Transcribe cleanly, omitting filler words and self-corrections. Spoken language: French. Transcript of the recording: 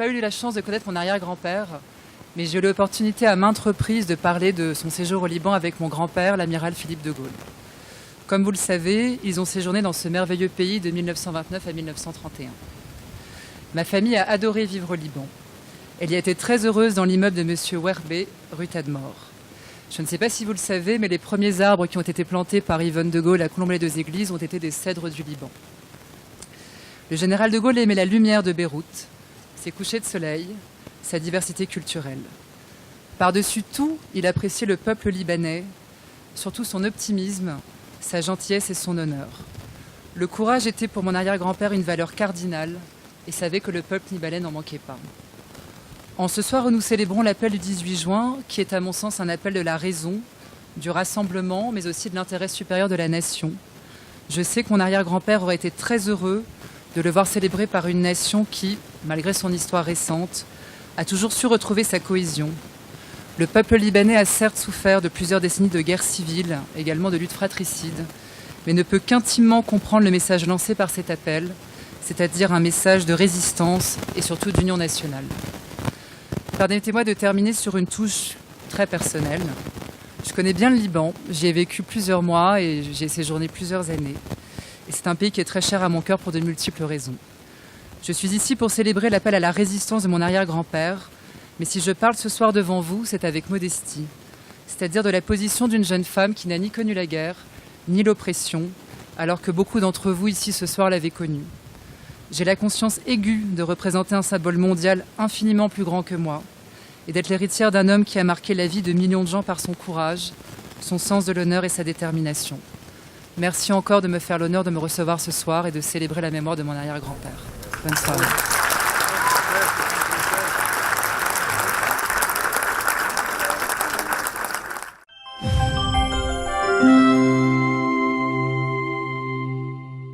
pas eu la chance de connaître mon arrière-grand-père, mais j'ai eu l'opportunité à maintes reprises de parler de son séjour au Liban avec mon grand-père, l'amiral Philippe de Gaulle. Comme vous le savez, ils ont séjourné dans ce merveilleux pays de 1929 à 1931. Ma famille a adoré vivre au Liban. Elle y a été très heureuse dans l'immeuble de M. Werbe, rue Tadmor. Je ne sais pas si vous le savez, mais les premiers arbres qui ont été plantés par Yvonne de Gaulle à Colombey-les-Deux-Églises ont été des cèdres du Liban. Le général de Gaulle aimait la lumière de Beyrouth, ses couchers de soleil, sa diversité culturelle. Par-dessus tout, il appréciait le peuple libanais, surtout son optimisme, sa gentillesse et son honneur. Le courage était pour mon arrière-grand-père une valeur cardinale et savait que le peuple libanais n'en manquait pas. En ce soir où nous célébrons l'appel du 18 juin, qui est à mon sens un appel de la raison, du rassemblement, mais aussi de l'intérêt supérieur de la nation, je sais que mon arrière-grand-père aurait été très heureux de le voir célébré par une nation qui, malgré son histoire récente, a toujours su retrouver sa cohésion. Le peuple libanais a certes souffert de plusieurs décennies de guerre civile, également de luttes fratricides, mais ne peut qu'intimement comprendre le message lancé par cet appel, c'est-à-dire un message de résistance et surtout d'union nationale. Permettez-moi de terminer sur une touche très personnelle. Je connais bien le Liban, j'y ai vécu plusieurs mois et j'y ai séjourné plusieurs années. Et c'est un pays qui est très cher à mon cœur pour de multiples raisons. Je suis ici pour célébrer l'appel à la résistance de mon arrière-grand-père, mais si je parle ce soir devant vous, c'est avec modestie, c'est-à-dire de la position d'une jeune femme qui n'a ni connu la guerre, ni l'oppression, alors que beaucoup d'entre vous ici ce soir l'avaient connue. J'ai la conscience aiguë de représenter un symbole mondial infiniment plus grand que moi, et d'être l'héritière d'un homme qui a marqué la vie de millions de gens par son courage, son sens de l'honneur et sa détermination. Merci encore de me faire l'honneur de me recevoir ce soir et de célébrer la mémoire de mon arrière-grand-père. Bonne soirée.